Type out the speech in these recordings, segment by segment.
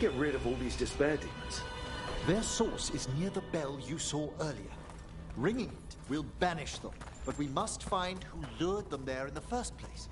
get rid of all these despair demons? Their source is near the bell you saw earlier. Ringing it will banish them, but we must find who lured them there in the first place.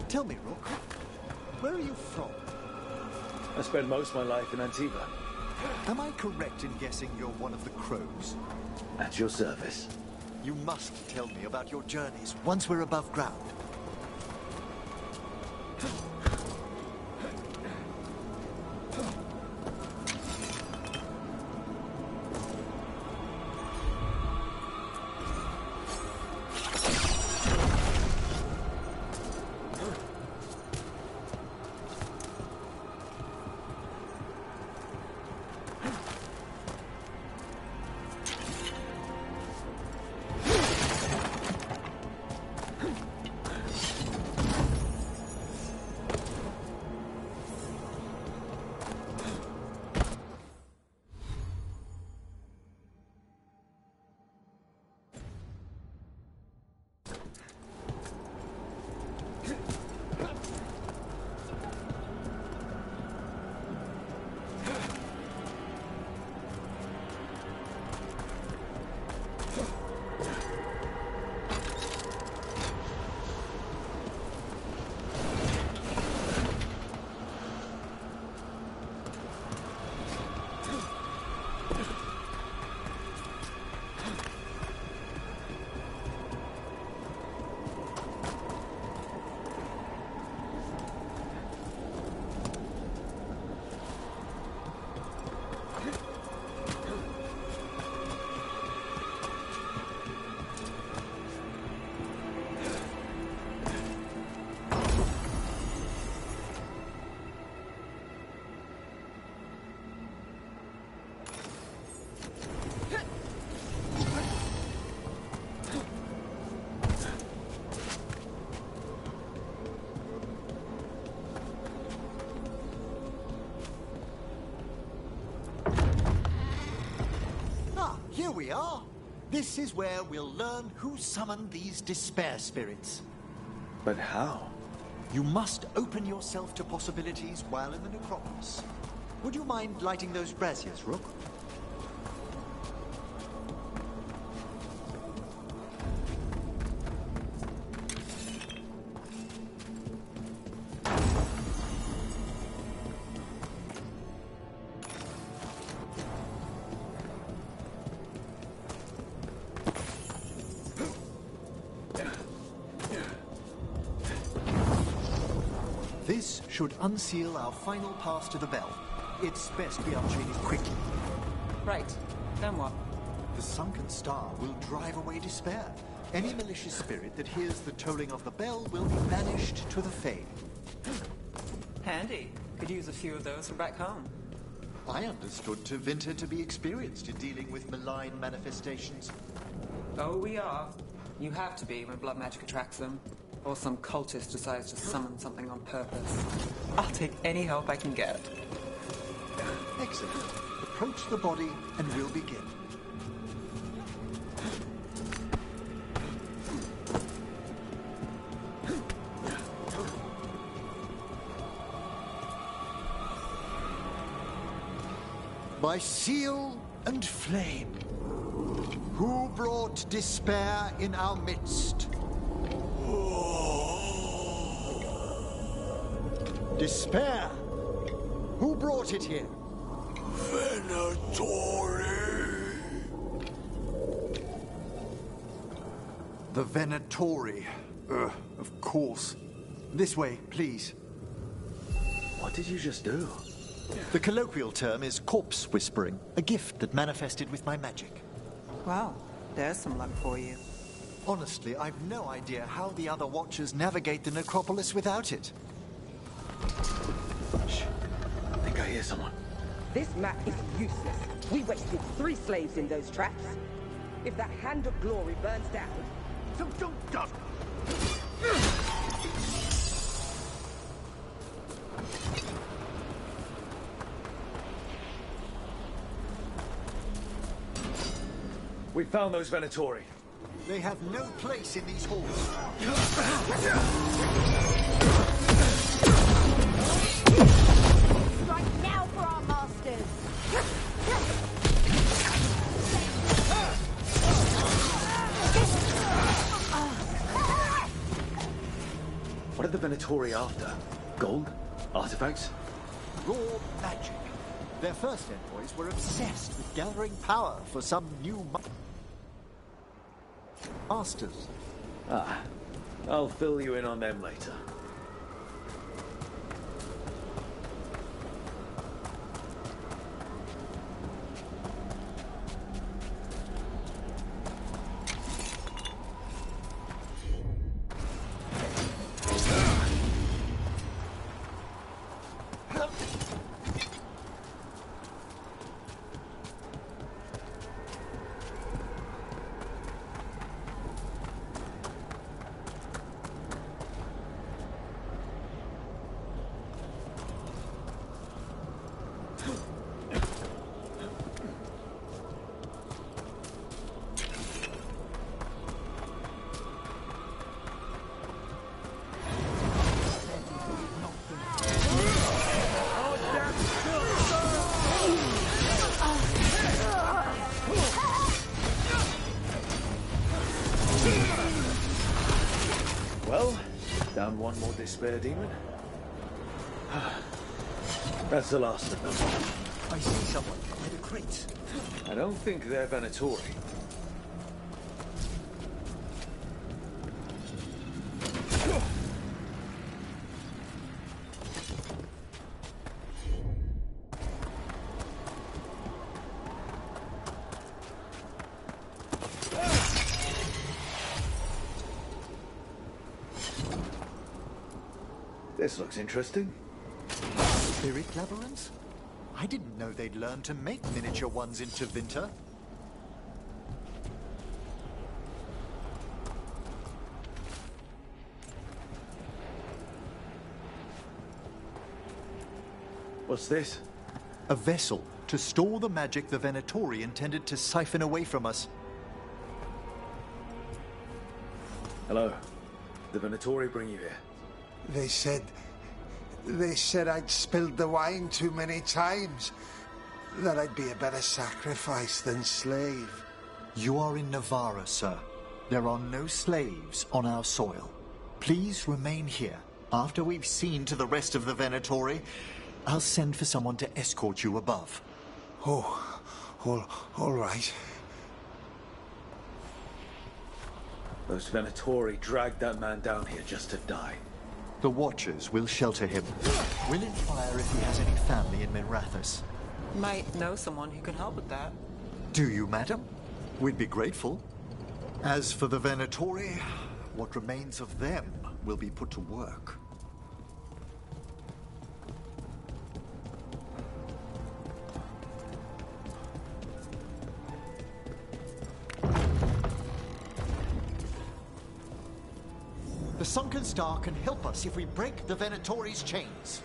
Tell me, Rook, where are you from? I spent most of my life in Antigua. Am I correct in guessing you're one of the crows? At your service. You must tell me about your journeys once we're above ground. Here we are. This is where we'll learn who summoned these despair spirits. But how? You must open yourself to possibilities while in the necropolis. Would you mind lighting those braziers, Rook? This should unseal our final pass to the bell. It's best we unchain it quickly. Right. Then what? The sunken star will drive away despair. Any malicious spirit that hears the tolling of the bell will be banished to the Fae. Handy. Could use a few of those for back home. I understood Tevinter to be experienced in dealing with malign manifestations. Oh, we are. You have to be when blood magic attracts them. Or some cultist decides to summon something on purpose. I'll take any help I can get. Excellent. Approach the body and we'll begin. By seal and flame, who brought despair in our midst? Despair? Who brought it here? Venatori. The Venatori. Of course. This way, please. What did you just do? The colloquial term is corpse whispering, a gift that manifested with my magic. Well, there's some luck for you. Honestly, I've no idea how the other Watchers navigate the necropolis without it. Shh. I think I hear someone. This map is useless. We wasted 3 slaves in those traps. If that Hand of Glory burns down... We found those Venatori. They have no place in these halls. Right now for our masters! What are the Venatori after? Gold? Artifacts? Raw magic. Their first envoys were obsessed with gathering power for some new masters. Ah, I'll fill you in on them later. Well, down one more despair demon. That's the last of them. I see someone by the crates. I don't think they're Venatori. This looks interesting. Spirit labyrinths? I didn't know they'd learn to make miniature ones in Tevinter. What's this? A vessel to store the magic the Venatori intended to siphon away from us. Hello. The Venatori bring you here. They said I'd spilled the wine too many times. That I'd be a better sacrifice than slave. You are in Navarra, sir. There are no slaves on our soil. Please remain here. After we've seen to the rest of the Venatori, I'll send for someone to escort you above. Oh, all right. Those Venatori dragged that man down here just to die. The Watchers will shelter him. We'll inquire if he has any family in Minrathous. Might know someone who can help with that. Do you, madam? We'd be grateful. As for the Venatori, what remains of them will be put to work. The Sunken Star can help us if we break the Venatori's chains.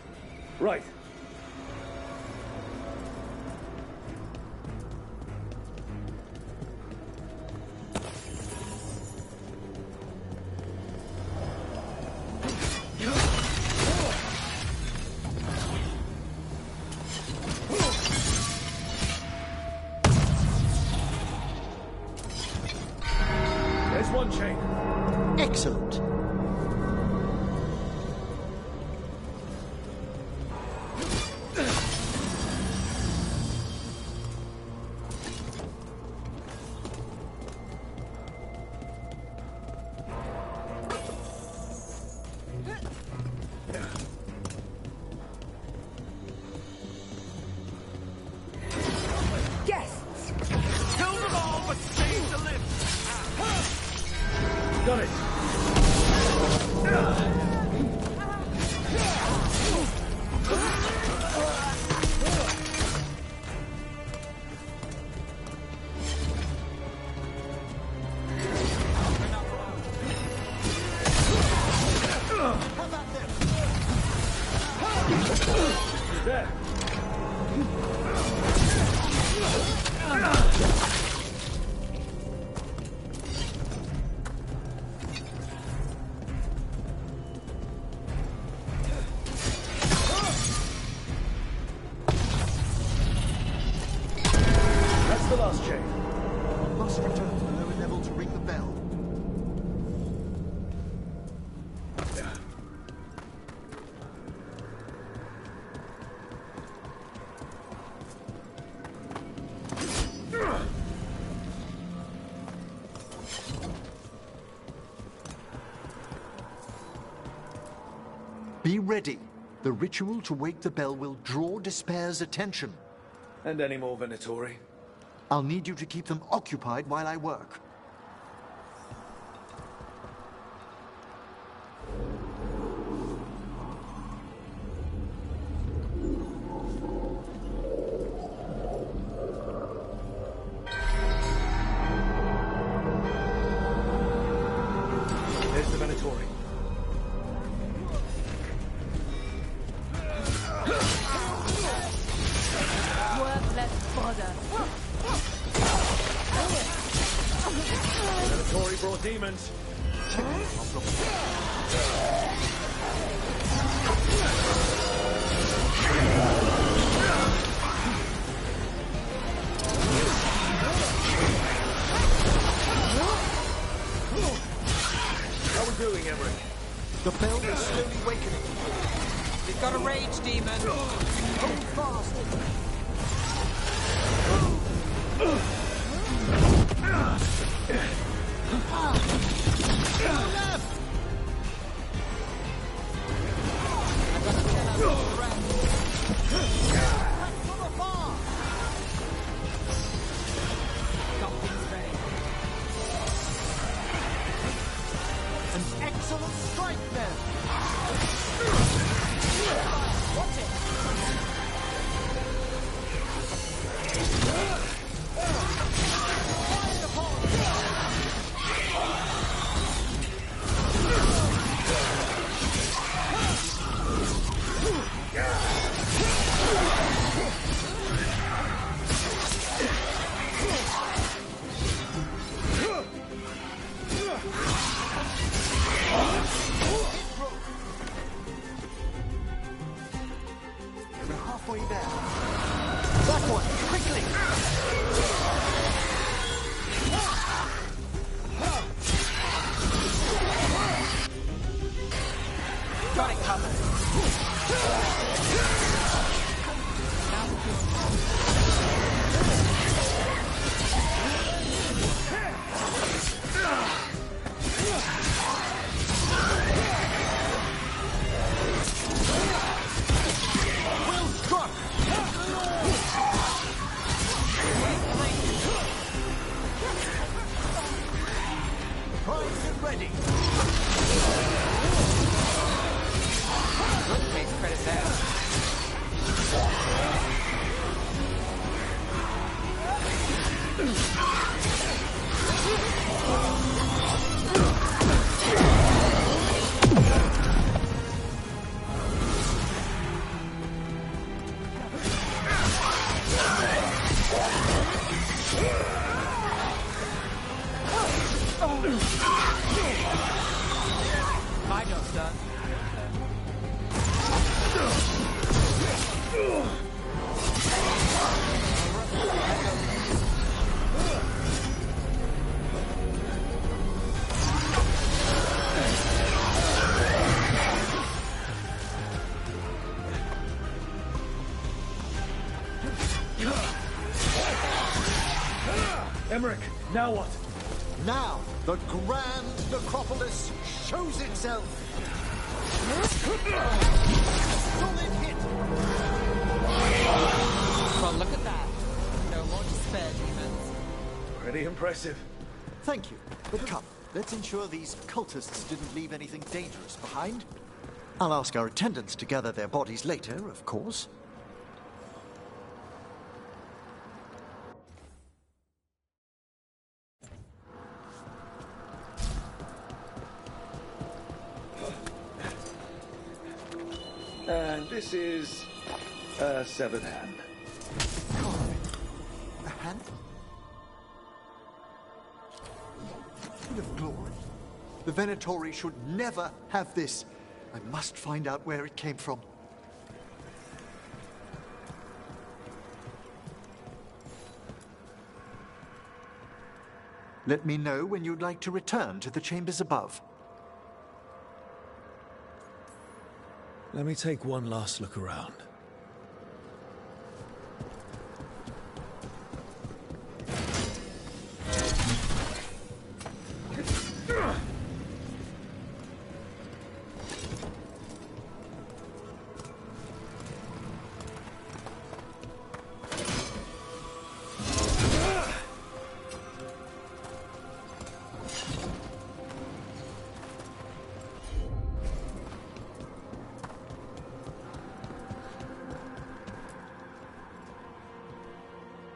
Right. There's one chain. Excellent. That's the last chain. Must return to the lower level to ring the bell. Be ready. The ritual to wake the bell will draw Despair's attention. And any more Venatori? I'll need you to keep them occupied while I work. There's the Venatori. Work less fodder. Venatori brought demons. How are we doing, Emmerich? The bell is slowly wakening. We've got a rage demon. Hold fast. Something's ready. An excellent strike then. Watch it. We're halfway there. That one, quickly! Got it covered. Well struck! Prize and ready. Takes credit there. My job's done. Emmerich, now what? Now, the grand necropolis shows itself. Solid hit. Well, look at that. No more despair demons. Pretty impressive. Thank you, but come, Let's ensure these cultists didn't leave anything dangerous behind. I'll ask our attendants to gather their bodies later, of course. And this is a severed hand. A hand? Full of glory. The Venatori should never have this. I must find out where it came from. Let me know when you'd like to return to the chambers above. Let me take one last look around.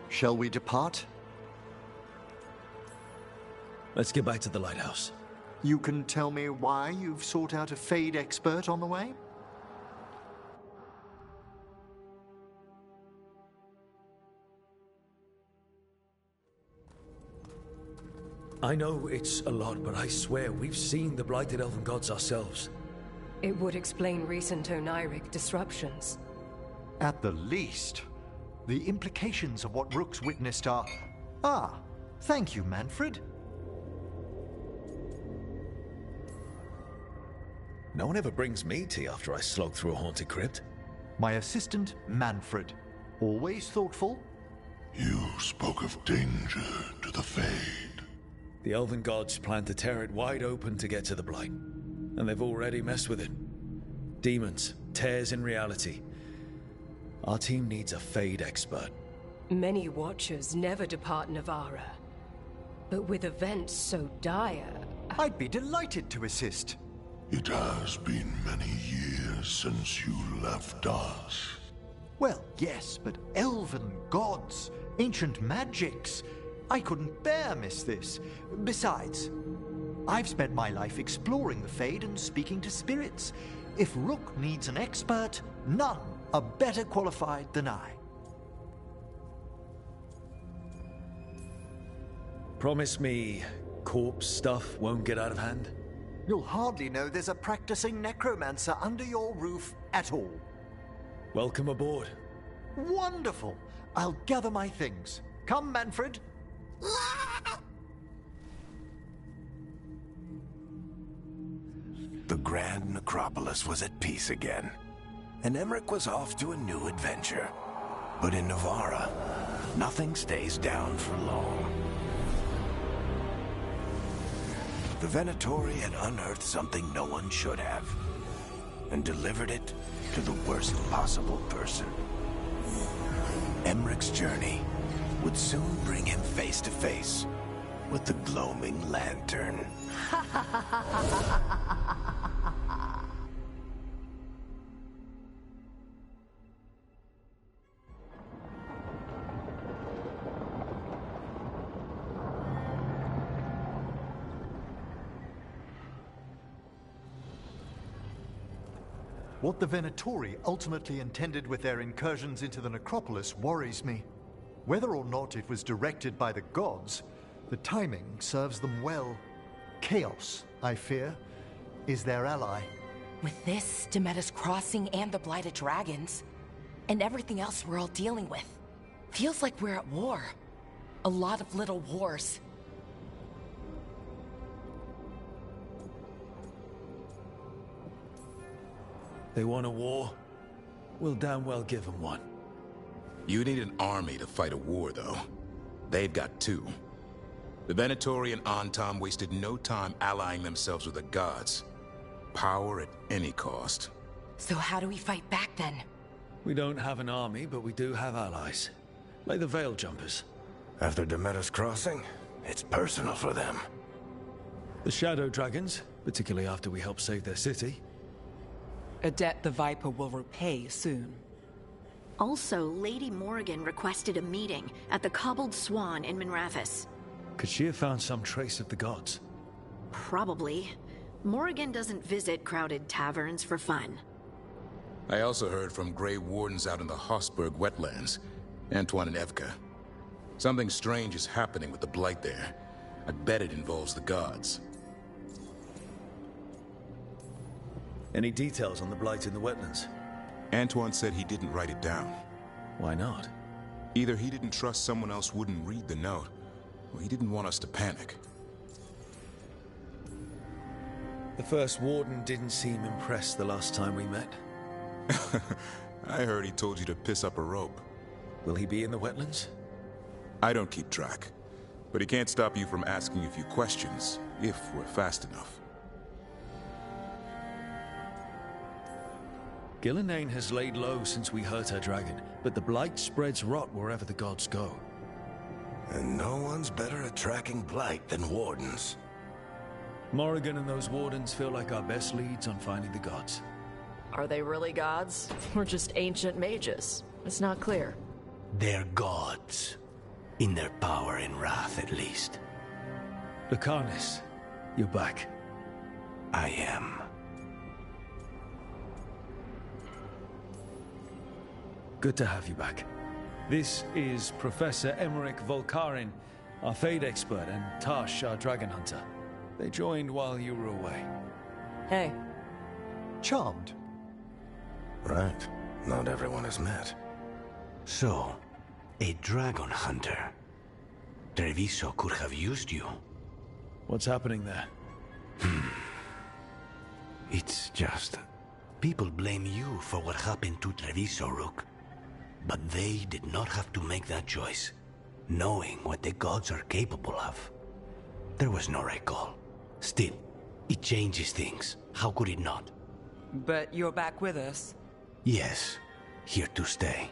Shall we depart? Let's get back to the lighthouse. You can tell me why you've sought out a Fade expert on the way? I know it's a lot, but I swear we've seen the blighted elven gods ourselves. It would explain recent Oniric disruptions. At the least. The implications of what Rook's witnessed are... Ah, thank you, Manfred. No one ever brings me tea after I slog through a haunted crypt. My assistant, Manfred. Always thoughtful. You spoke of danger to the Fade. The elven gods plan to tear it wide open to get to the blight. And they've already messed with it. Demons, tears in reality. Our team needs a Fade expert. Many Watchers never depart Navarra. But with events so dire... I'd be delighted to assist. It has been many years since you left us. Well, yes, but elven gods, ancient magics. I couldn't bear miss this. Besides, I've spent my life exploring the Fade and speaking to spirits. If Rook needs an expert, none are better qualified than I. Promise me corpse stuff won't get out of hand? You'll hardly know there's a practicing necromancer under your roof at all. Welcome aboard. Wonderful! I'll gather my things. Come, Manfred. The Grand Necropolis was at peace again, and Emmerich was off to a new adventure. But in Navarra, nothing stays down for long. The Venatori had unearthed something no one should have, and delivered it to the worst possible person. Emmerich's journey would soon bring him face to face with the gloaming lantern. What the Venatori ultimately intended with their incursions into the necropolis worries me. Whether or not it was directed by the gods, the timing serves them well. Chaos, I fear, is their ally. With this, Demeter's Crossing and the Blighted Dragons, and everything else we're all dealing with, feels like we're at war. A lot of little wars. They want a war? We'll damn well give them one. You need an army to fight a war, though. They've got two. The Venatori and Antam wasted no time allying themselves with the gods. Power at any cost. So how do we fight back, then? We don't have an army, but we do have allies. Like the Veil Jumpers. After Demeter's Crossing, it's personal for them. The Shadow Dragons, particularly after we helped save their city. A debt the Viper will repay soon. Also, Lady Morrigan requested a meeting at the Cobbled Swan in Minrathous. Could she have found some trace of the gods? Probably. Morrigan doesn't visit crowded taverns for fun. I also heard from Grey Wardens out in the Hossberg wetlands, Antoine and Evka. Something strange is happening with the Blight there. I bet it involves the gods. Any details on the Blight in the wetlands? Antoine said he didn't write it down. Why not? Either he didn't trust someone else wouldn't read the note, or he didn't want us to panic. The first Warden didn't seem impressed the last time we met. I heard he told you to piss up a rope. Will he be in the wetlands? I don't keep track, but he can't stop you from asking a few questions, if we're fast enough. Gillenane has laid low since we hurt her dragon, but the Blight spreads rot wherever the gods go. And no one's better at tracking Blight than Wardens. Morrigan and those Wardens feel like our best leads on finding the gods. Are they really gods? Or just ancient mages? It's not clear. They're gods. In their power and wrath, at least. Lucanus, you're back. I am. Good to have you back. This is Professor Emmerich Volkarin, our Fade expert, and Tash, our dragon hunter. They joined while you were away. Hey. Charmed. Right. Not everyone has met. So, a dragon hunter. Treviso could have used you. What's happening there? It's just... people blame you for what happened to Treviso, Rook. But they did not have to make that choice, knowing what the gods are capable of. There was no right call. Still, it changes things. How could it not? But you're back with us. Yes, here to stay.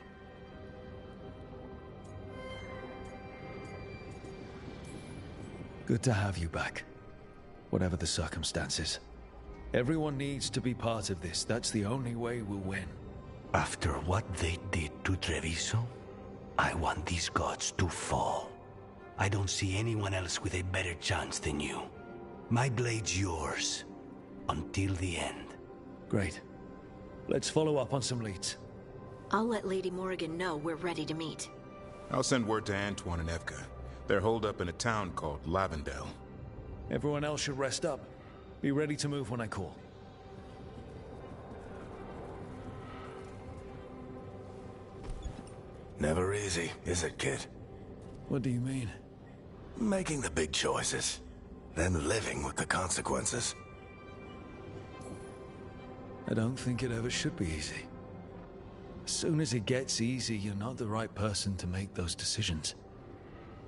Good to have you back. Whatever the circumstances. Everyone needs to be part of this. That's the only way we'll win. After what they did to Treviso, I want these gods to fall. I don't see anyone else with a better chance than you. My blade's yours. Until the end. Great. Let's follow up on some leads. I'll let Lady Morrigan know we're ready to meet. I'll send word to Antoine and Evka. They're holed up in a town called Lavendel. Everyone else should rest up. Be ready to move when I call. Never easy, is it, kid? What do you mean? Making the big choices, then living with the consequences. I don't think it ever should be easy. As soon as it gets easy, you're not the right person to make those decisions.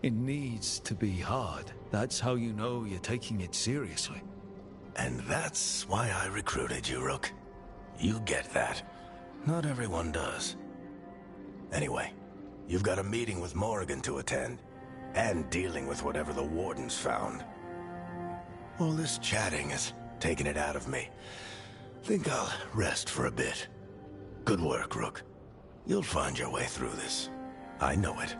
It needs to be hard. That's how you know you're taking it seriously. And that's why I recruited you, Rook. You get that. Not everyone does. Anyway, you've got a meeting with Morrigan to attend, and dealing with whatever the Wardens found. All this chatting is taking it out of me. Think I'll rest for a bit. Good work, Rook. You'll find your way through this. I know it.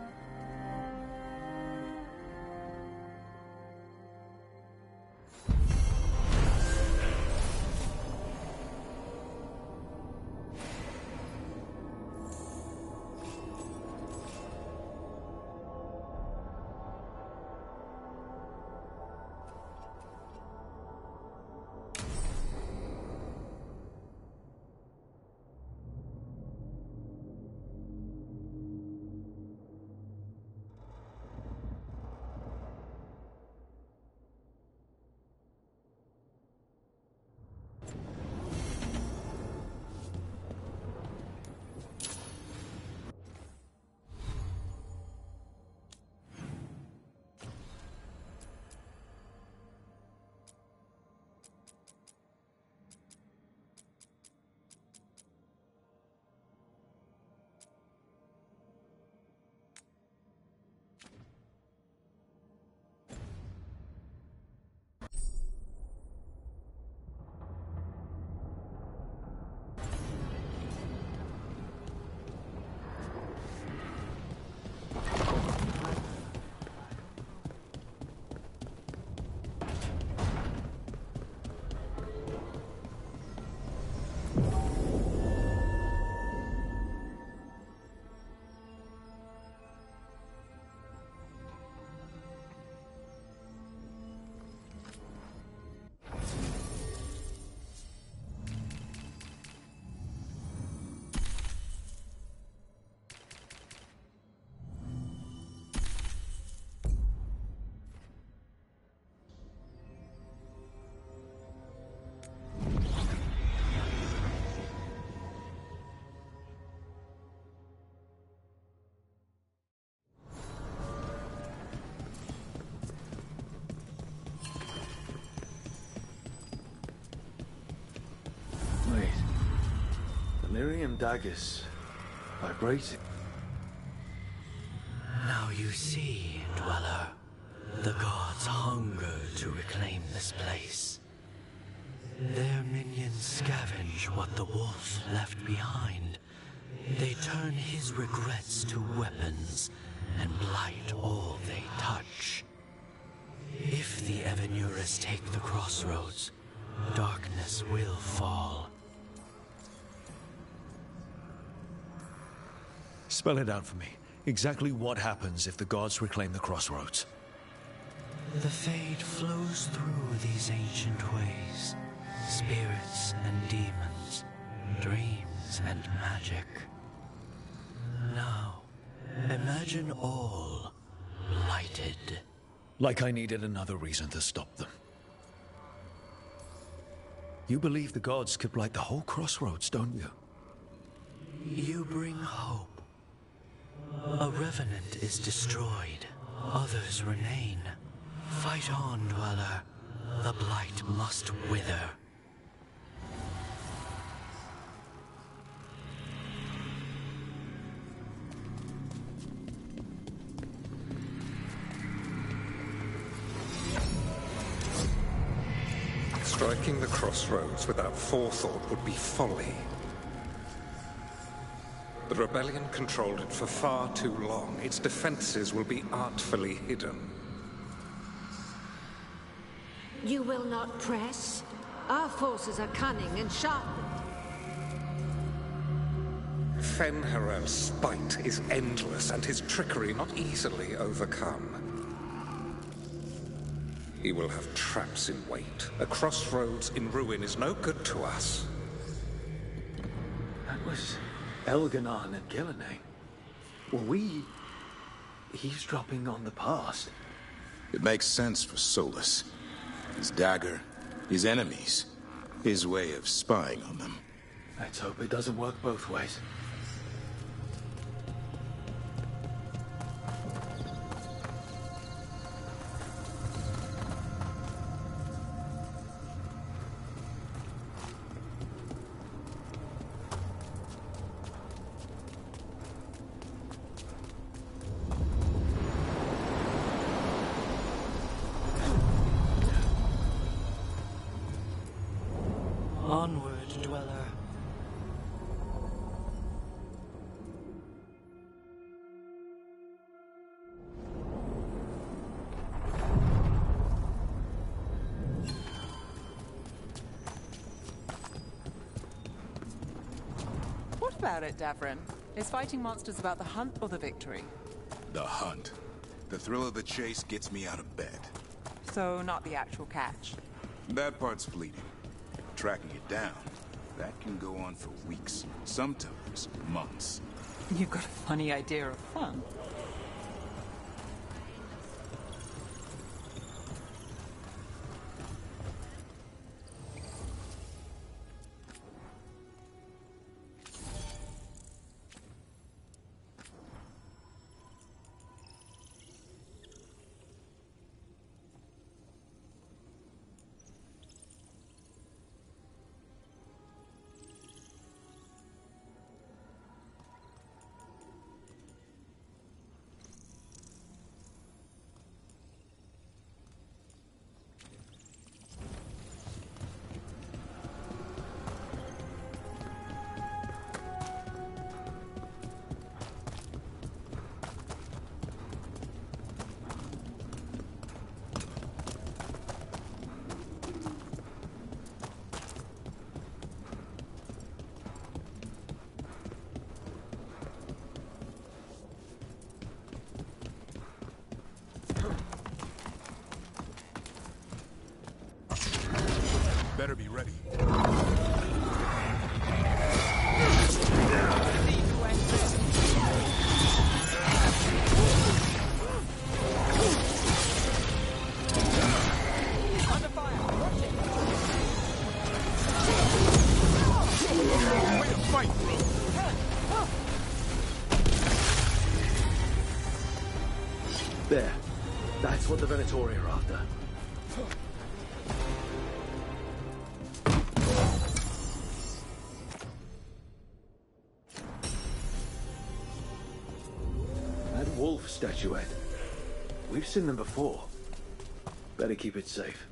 Valyrian daggers. Vibrating. Now you see, Dweller. The gods hunger to reclaim this place. Their minions scavenge what the wolf left behind. They turn his regrets to weapons and blight all they touch. If the Evenuras take the crossroads, darkness will fall. Spell it out for me. Exactly what happens if the gods reclaim the crossroads? The fade flows through these ancient ways. Spirits and demons, dreams and magic. Now, imagine all blighted. Like I needed another reason to stop them. You believe the gods could blight the whole crossroads, don't you? You bring hope. A revenant is destroyed, others remain. Fight on, Dweller. The blight must wither. Striking the crossroads without forethought would be folly. The rebellion controlled it for far too long. Its defenses will be artfully hidden. You will not press? Our forces are cunning and sharp. Fen'Harel's spite is endless and his trickery not easily overcome. He will have traps in wait. A crossroads in ruin is no good to us. That was Elganon and Gillenay. Were we eavesdropping on the past? It makes sense for Solus. His dagger, his enemies, his way of spying on them. Let's hope it doesn't work both ways. Onward, Dweller. What about it, Davrin? Is fighting monsters about the hunt or the victory? The hunt. The thrill of the chase gets me out of bed. So, not the actual catch? That part's fleeting. Tracking it down, that can go on for weeks, sometimes months. You've got a funny idea of fun. Better be ready. Way to fight, bro. There. That's what the Venatori are after. statuette. We've seen them before. Better keep it safe.